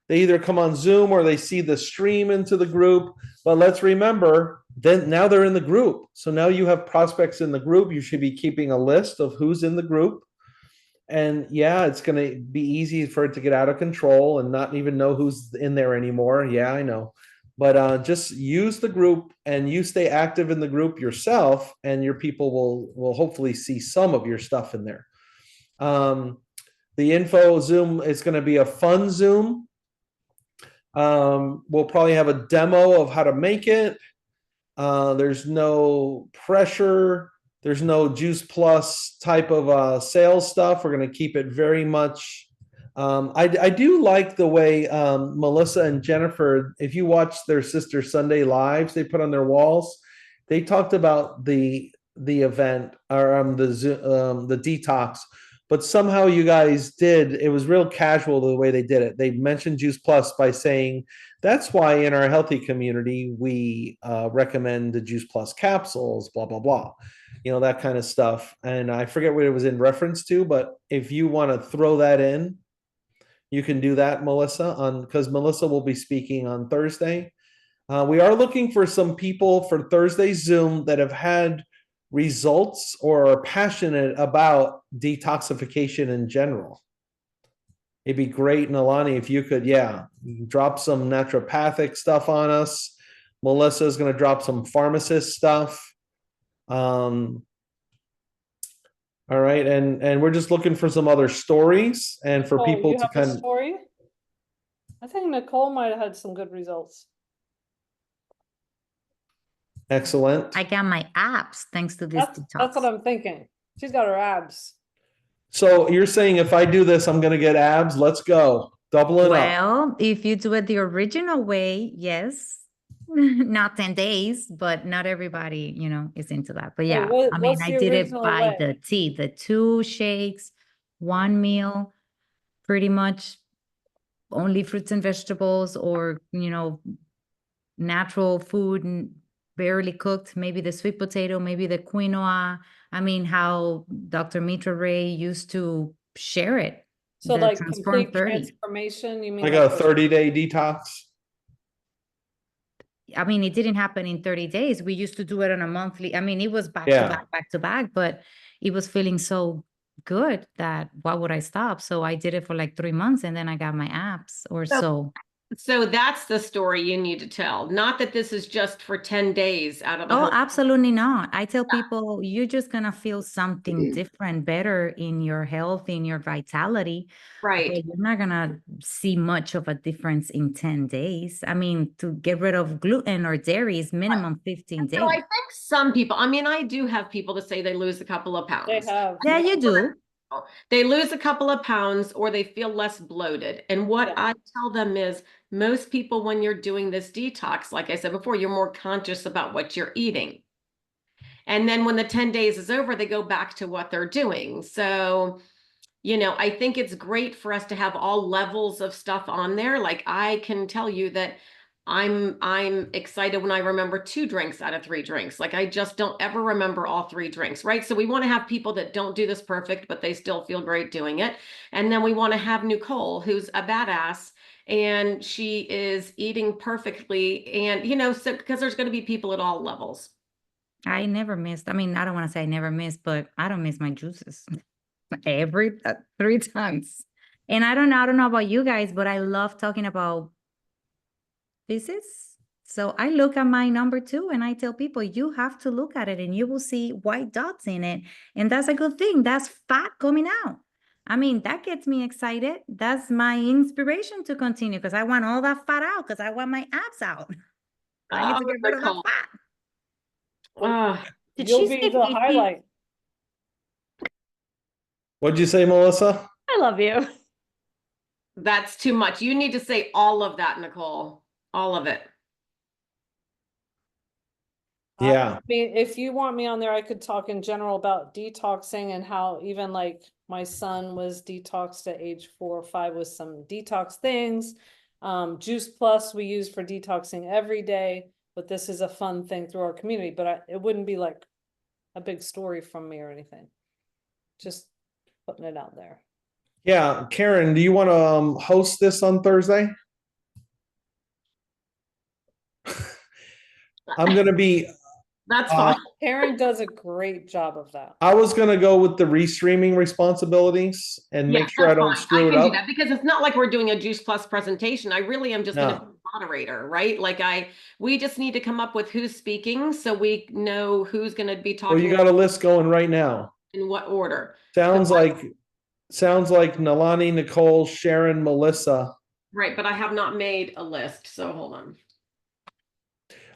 They either come on Zoom or they see the stream into the group. But let's remember, then now they're in the group. So now you have prospects in the group. You should be keeping a list of who's in the group. And yeah, it's going to be easy for it to get out of control and not even know who's in there anymore. Yeah, I know. But just use the group, and you stay active in the group yourself, and your people will hopefully see some of your stuff in there. The info Zoom is going to be a fun Zoom. We'll probably have a demo of how to make it. There's no pressure. There's no Juice Plus type of sales stuff. We're going to keep it very much. I do like the way Melissa and Jennifer, if you watch their Sister Sunday lives they put on their walls, they talked about the event or the detox, but somehow you guys it was real casual the way they did it. They mentioned Juice Plus by saying, that's why in our healthy community, we recommend the Juice Plus capsules, blah, blah, blah. That kind of stuff. And I forget what it was in reference to, but if you want to throw that in, you can do that, Melissa, because Melissa will be speaking on Thursday. We are looking for some people for Thursday's Zoom that have had results or are passionate about detoxification in general. It'd be great, Nalani, if you could, drop some naturopathic stuff on us. Melissa's going to drop some pharmacist stuff. All right, and we're just looking for some other stories and for people you to have a kind of. story? I think Nicole might have had some good results. Excellent. I got my abs thanks to this That's what detox. I'm thinking. She's got her abs. So you're saying if I do this, I'm going to get abs? Let's go. Double it up. Well, if you do it the original way, yes. Not 10 days, but not everybody, is into that. But yeah, I mean, what's I the did it original by way? the tea, the 2 shakes, 1 meal, pretty much only fruits and vegetables or, natural food and barely cooked, maybe the sweet potato, maybe the quinoa. I mean, how Dr. Mitra Ray used to share it. So the like Transform complete 30. transformation, you mean Like like a 30-day detox? I mean, it didn't happen in 30 days. We used to do it on a monthly. I mean, it was back Yeah. to back, but it was feeling so good that why would I stop? So I did it for like 3 months and then I got my abs or so. So that's the story you need to tell. Not that this is just for 10 days out of the Oh, whole. absolutely not. I tell people you're just gonna feel something different, better in your health, in your vitality. Right. But you're not gonna see much of a difference in 10 days. I mean, to get rid of gluten or dairy is minimum 15 days. So I think some people, I mean, I do have people that say they lose a couple of pounds. they have? Yeah, you do. They lose a couple of pounds or they feel less bloated. And what Yeah. I tell them is most people, when you're doing this detox, like I said before, you're more conscious about what you're eating. And then when the 10 days is over, they go back to what they're doing. So, I think it's great for us to have all levels of stuff on there. Like I can tell you that I'm excited when I remember 2 drinks out of 3 drinks. Like I just don't ever remember all 3 drinks, right? So we want to have people that don't do this perfect, but they still feel great doing it. And then we want to have Nicole, who's a badass, and she is eating perfectly. And, so because there's going to be people at all levels. I never missed. I mean, I don't want to say I never missed, but I don't miss my juices every 3 times. And I don't know about you guys, but I love talking about physics. So I look at my number 2 and I tell people, you have to look at it and you will see white dots in it. And that's a good thing. That's fat coming out. I mean, that gets me excited. That's my inspiration to continue because I want all that fat out because I want my abs out. I need to get rid of that fat. Did You'll she be say the 50? highlight. What'd you say, Melissa? I love you. That's too much. You need to say all of that, Nicole. All of it. Yeah. I mean, if you want me on there, I could talk in general about detoxing and how even like my son was detoxed at age 4 or 5 with some detox things. Juice Plus we use for detoxing every day, but this is a fun thing through our community. But it wouldn't be like a big story from me or anything. Just putting it out there. Yeah. Karen, do you want to host this on Thursday? I'm going to be. That's fine. Karen does a great job of that. I was going to go with the restreaming responsibilities and make sure I that's don't fine. screw I it can do up. that because it's not like we're doing a Juice Plus presentation. I really am just going to No. be a moderator, right? Like we just need to come up with who's speaking so we know who's going to be Well, talking you got a list going right now. in what order. Sounds like Nalani, Nicole, Sharon, Melissa. Right, but I have not made a list, so hold on.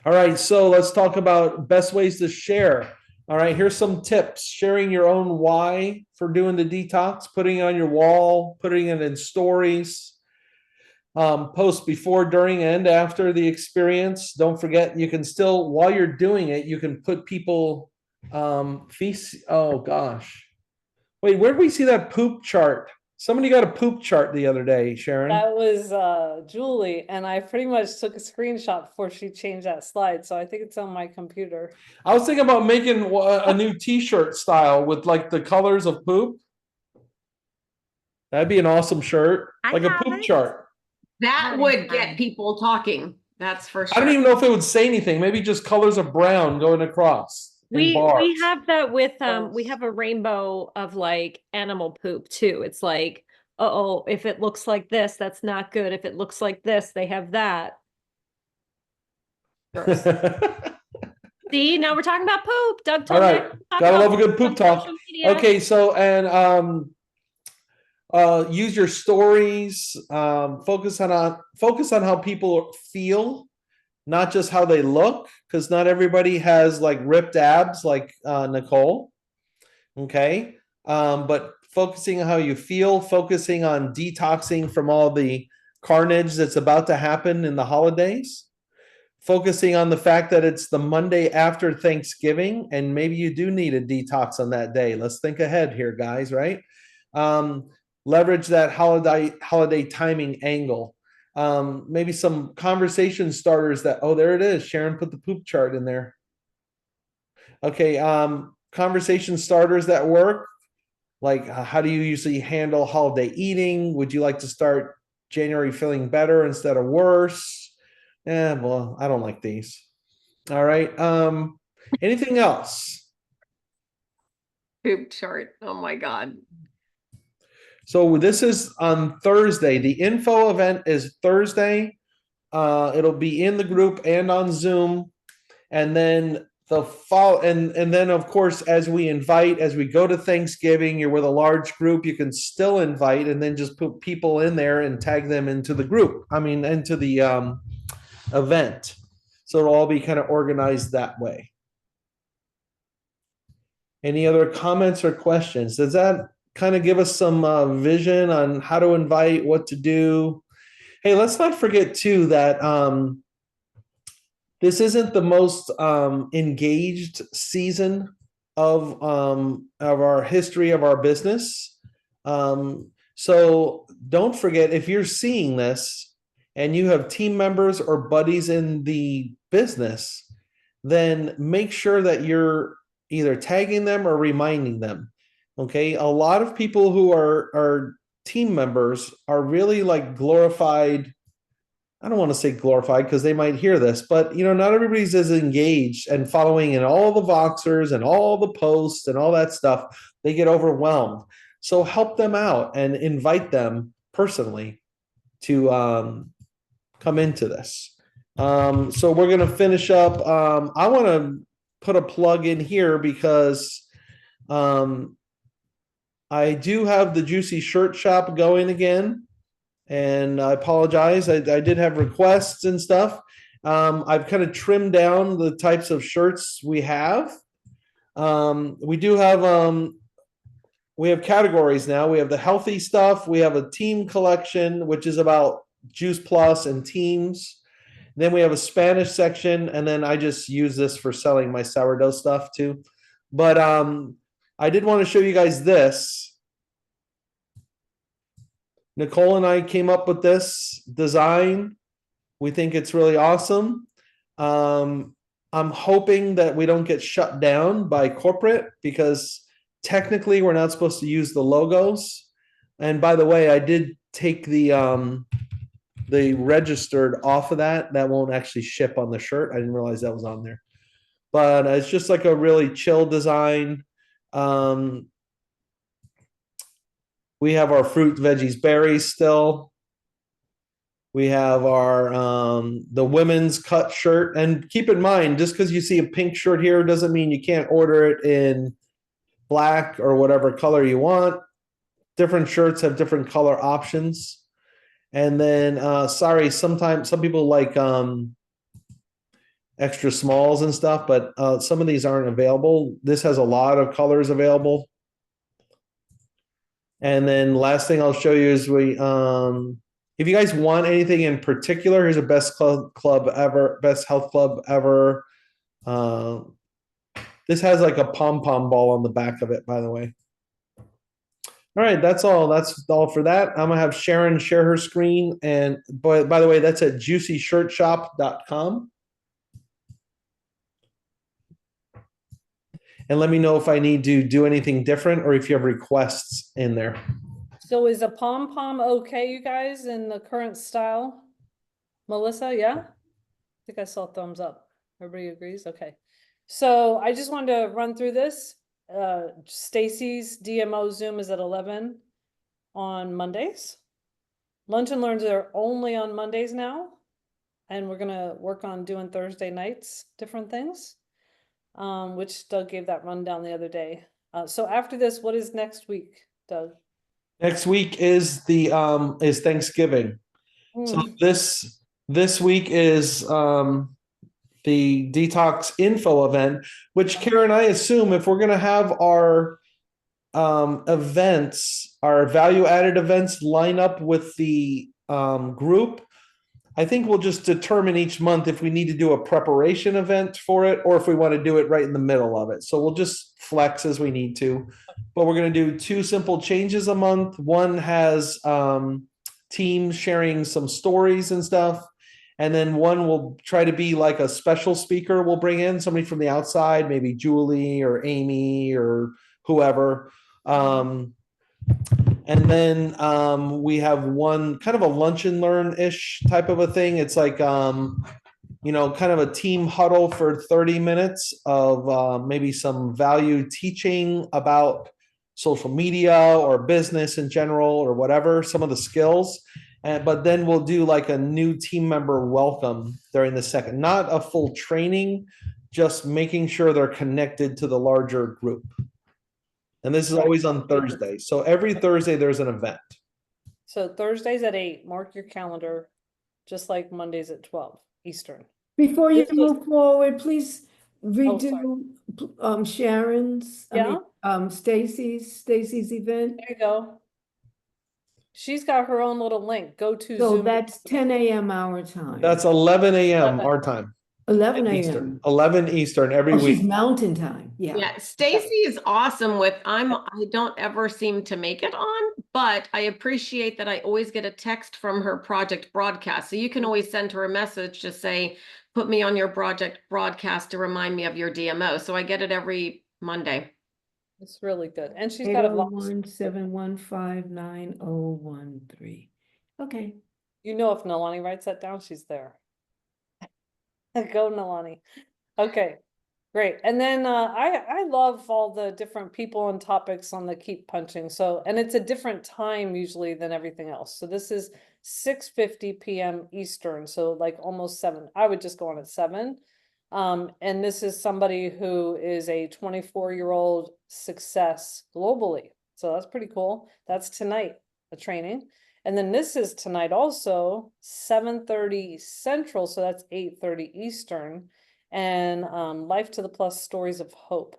All right, so let's talk about best ways to share. All right, here's some tips. Sharing your own why for doing the detox, putting it on your wall, putting it in stories, post before, during, and after the experience. Don't forget, you can still, while you're doing it, you can put people feast. Oh gosh. Wait, where did we see that poop chart? Somebody got a poop chart the other day, Sharon. That was Julie, and I pretty much took a screenshot before she changed that slide, so I think it's on my computer. I was thinking about making a new t-shirt style with like the colors of poop. That'd be an awesome shirt, like a poop chart. That would get people talking. That's for sure. I don't even know if it would say anything. Maybe just colors of brown going across. We bars. have that with we Yes. have a rainbow of like animal poop too. It's like, uh-oh, if it looks like this, that's not good. If it looks like this, they have that. Gross. See, now we're talking about poop. Doug All told me I right, could talk gotta about love a good poop on talk. social media. Okay, so and use your stories. Focus on how people feel, not just how they look, because not everybody has like ripped abs like Nicole. Okay, but focusing on how you feel, focusing on detoxing from all the carnage that's about to happen in the holidays. Focusing on the fact that it's the Monday after Thanksgiving, and maybe you do need a detox on that day. Let's think ahead here, guys, right? Leverage that holiday timing angle. Maybe some conversation starters that, oh, there it is. Sharon put the poop chart in there. Okay, conversation starters that work. Like, how do you usually handle holiday eating? Would you like to start January feeling better instead of worse? Well, I don't like these. All right. Anything else? Poop chart. Oh my God. So this is on Thursday. The info event is Thursday. It'll be in the group and on Zoom. And then the fall, and then of course, as we go to Thanksgiving, you're with a large group, you can still invite and then just put people in there and tag them into the group. I mean, into the event. So it'll all be kind of organized that way. Any other comments or questions? Does that kind of give us some vision on how to invite, what to do? Hey, let's not forget too that this isn't the most engaged season of our history of our business. So don't forget, if you're seeing this and you have team members or buddies in the business, then make sure that you're either tagging them or reminding them. Okay, a lot of people who are team members are really like glorified. I don't want to say glorified because they might hear this, but not everybody's as engaged and following in all the Voxers and all the posts and all that stuff. They get overwhelmed. So help them out and invite them personally to come into this. So we're going to finish up. I want to put a plug in here because I do have the Juicy Shirt Shop going again. And I apologize. I did have requests and stuff. I've kind of trimmed down the types of shirts we have. We do have we have categories now. We have the healthy stuff. We have a team collection, which is about Juice Plus and teams. Then we have a Spanish section, and then I just use this for selling my sourdough stuff too. But I did want to show you guys this. Nicole and I came up with this design. We think it's really awesome. I'm hoping that we don't get shut down by corporate because technically we're not supposed to use the logos. And by the way, I did take the registered off of that. That won't actually ship on the shirt. I didn't realize that was on there. But it's just like a really chill design. We have our fruit, veggies, berries still. We have our the women's cut shirt. And keep in mind, just because you see a pink shirt here doesn't mean you can't order it in black or whatever color you want. Different shirts have different color options. And then sorry, sometimes some people like extra smalls and stuff, but some of these aren't available. This has a lot of colors available. And then last thing I'll show you is if you guys want anything in particular, here's a best club ever, best health club ever. This has like a pom-pom ball on the back of it, by the way. All right, that's all. That's all for that. I'm gonna have Sharon share her screen. And by the way, that's at juicyshirtshop.com. And let me know if I need to do anything different or if you have requests in there. So is a pom-pom okay, you guys, in the current style? Melissa, yeah? I think I saw thumbs up. Everybody agrees? Okay. So I just wanted to run through this. Stacy's DMO Zoom is at 11 on Mondays. Lunch and Learns are only on Mondays now. And we're gonna work on doing Thursday nights, different things. Which Doug gave that rundown the other day. So after this, what is next week, Doug? Next week is is Thanksgiving. So this week is the detox info event, which Karen, I assume if we're gonna have our events, our value added events line up with the group, I think we'll just determine each month if we need to do a preparation event for it or if we want to do it right in the middle of it. So we'll just flex as we need to. But we're going to do 2 simple changes a month. One has teams sharing some stories and stuff. And then one will try to be like a special speaker. We'll bring in somebody from the outside, maybe Julie or Amy or whoever. And then we have one kind of a lunch and learn-ish type of a thing. It's like, you know, kind of a team huddle for 30 minutes of maybe some value teaching about social media or business in general or whatever, some of the skills. But then we'll do like a new team member welcome during the second, not a full training, just making sure they're connected to the larger group. And this is always on Thursday. So every Thursday there's an event. So Thursdays at 8, mark your calendar, just like Mondays at 12 Eastern. Before you This was- move forward, please sorry. redo Sharon's, Yeah? Stacy's event. There you go. She's got her own little link. Go to So Zoom. that's 10 a.m. our time. That's 11 a.m. 11. our time. 11 Eastern. a.m. 11 Eastern every Oh, she's week. Mountain Time. Yeah. Yeah, Stacy is awesome with I don't ever seem to make it on, but I appreciate that I always get a text from her project broadcast. So you can always send her a message to say, put me on your project broadcast to remind me of your DMO. So I get it every Monday. It's really good. And she's got a lot. 801-715-9013. Okay. You know, if Nalani writes that down, she's there. Go Nalani. Okay, great. And then I love all the different people and topics on the Keep Punching. So, and it's a different time usually than everything else. So this is 6:50 p.m. Eastern. So like almost 7. I would just go on at 7. And this is somebody who is a 24-year-old success globally. So that's pretty cool. That's tonight, the training. And then this is tonight also 7:30 Central, so that's 8:30 Eastern, and Life to the Plus Stories of Hope.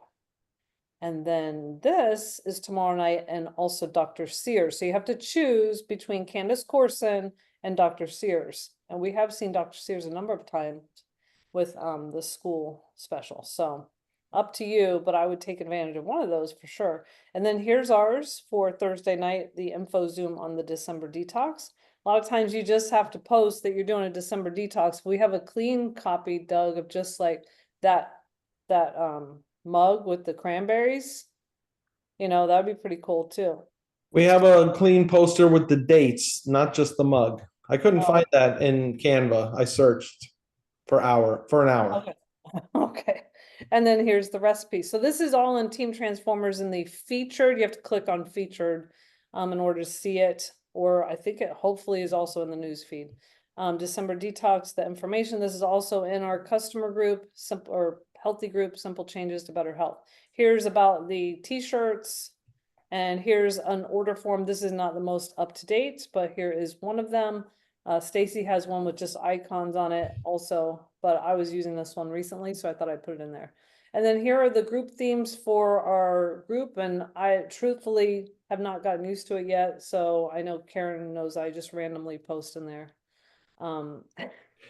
And then this is tomorrow night and also Dr. Sears. So you have to choose between Candace Corson and Dr. Sears. And we have seen Dr. Sears a number of times with the school special. So up to you, but I would take advantage of one of those for sure. And then here's ours for Thursday night, the info Zoom on the December detox. A lot of times you just have to post that you're doing a December detox. We have a clean copy, Doug, of just like that mug with the cranberries. You know, that'd be pretty cool too. We have a clean poster with the dates, not just the mug. I couldn't find that in Canva. I searched for an hour. Okay. Okay. And then here's the recipe. So this is all in Team Transformers in the featured. You have to click on featured in order to see it. Or I think it hopefully is also in the news feed. December detox, the information. This is also in our customer group, simple or healthy group, simple changes to better health. Here's about the t-shirts. And here's an order form. This is not the most up to date, but here is one of them. Stacy has one with just icons on it also, but I was using this one recently, so I thought I'd put it in there. And then here are the group themes for our group, and I truthfully have not gotten used to it yet, so I know Karen knows I just randomly post in there.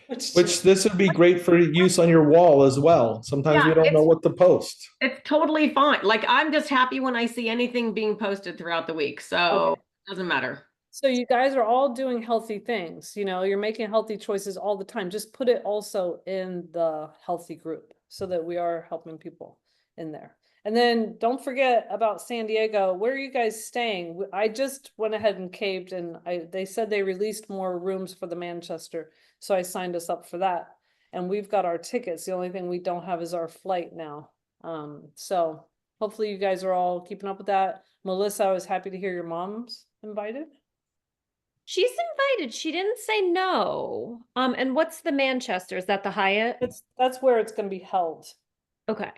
Which this would be great for use on your wall as well. Sometimes we don't know what to post. It's totally fine. Like I'm just happy when I see anything being posted throughout the week. So it doesn't matter. So you guys are all doing healthy things, you know, you're making healthy choices all the time. Just put it also in the healthy group so that we are helping people in there. And then don't forget about San Diego. Where are you guys staying? I just went ahead and caved and they said they released more rooms for the Manchester. So I signed us up for that. and we've got our tickets. The only thing we don't have is our flight now. So hopefully you guys are all keeping up with that. Melissa, I was happy to hear your mom's invited. She's invited. She didn't say no. And what's the Manchester? Is that the Hyatt? That's where it's gonna be held. Okay.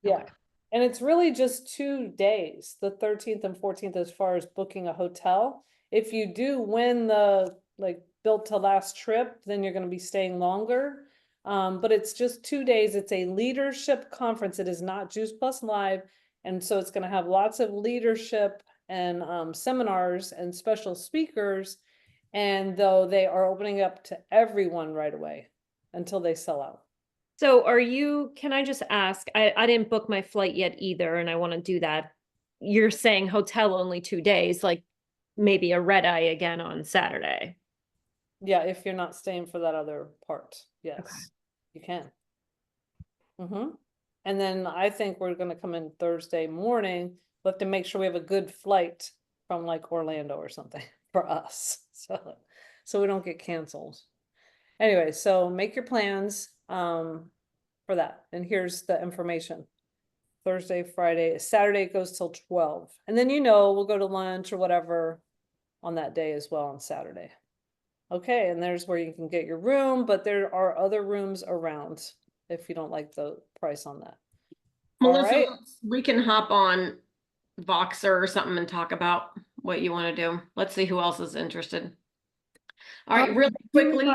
Yeah. Okay. And it's really just 2 days, the 13th and 14th, as far as booking a hotel. If you do win the like built to last trip, then you're gonna be staying longer. But it's just 2 days. It's a leadership conference. It is not Juice Plus Live. And so it's gonna have lots of leadership and seminars and special speakers. And though they are opening up to everyone right away until they sell out. So can I just ask, I didn't book my flight yet either, and I want to do that. You're saying hotel only 2 days, like maybe a red eye again on Saturday. Yeah, if you're not staying for that other part, yes, you can. And then I think we're gonna come in Thursday morning. We'll have to make sure we have a good flight from like Orlando or something for us, so we don't get canceled. Anyway, so make your plans for that, and here's the information. Thursday, Friday, Saturday it goes till 12, and then we'll go to lunch or whatever on that day as well on Saturday. Okay, and there's where you can get your room, but there are other rooms around if you don't like the price on that. Melissa, right. we can hop on Voxer or something and talk about what you want to do. Let's see who else is interested. All right, really quickly.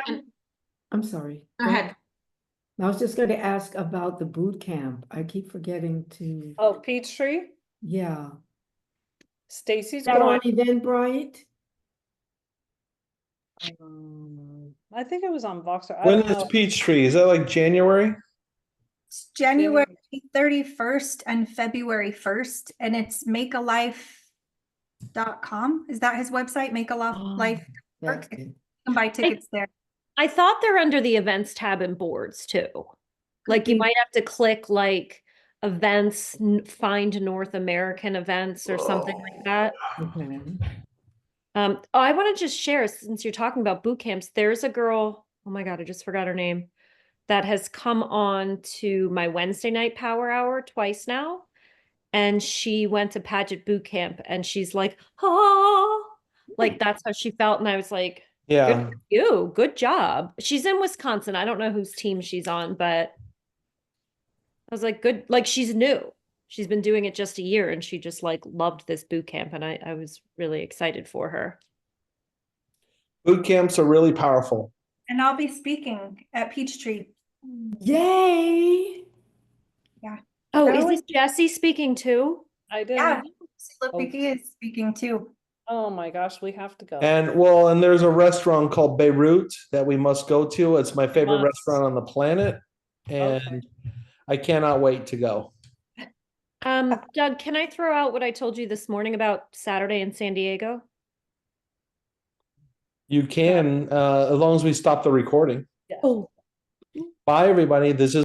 I'm sorry. Go ahead. I was just going to ask about the boot camp. I keep forgetting to. Oh, Peachtree, Yeah. Stacy's Is that on going. Eventbrite? I think it was on Voxer. I When don't is know. Peachtree? Is that like January? It's January 31st and February 1st, and it's makealife.com. Is that his website? Makealife. That's You it. can buy tickets there. I thought they're under the events tab and boards too. Like you be. might have to click like events, find North American events or something like that. Okay. I want to just share, since you're talking about boot camps, there's a girl, oh my God, I just forgot her name, that has come on to my Wednesday night power hour twice now. And she went to Paget boot camp and she's like, like that's how she felt. And I was like, Yeah. good for you, good job. She's in Wisconsin. I don't know whose team she's on, but I was like, good, like she's new. She's been doing it just a year and she just like loved this boot camp. And I was really excited for her. Boot camps are really powerful. And I'll be speaking at Peachtree. Yay! Oh, That is was- this Jessie speaking too? I did. Yeah, Lipicki is speaking too. Oh my gosh, we have to go. And there's a restaurant called Beirut that we must go to. It's my favorite Must. restaurant on the planet. And I cannot wait to go. Doug, can I throw out what I told you this morning about Saturday in San Diego? You can, as long as we stop the recording. Yes. Oh, Bye, everybody. This is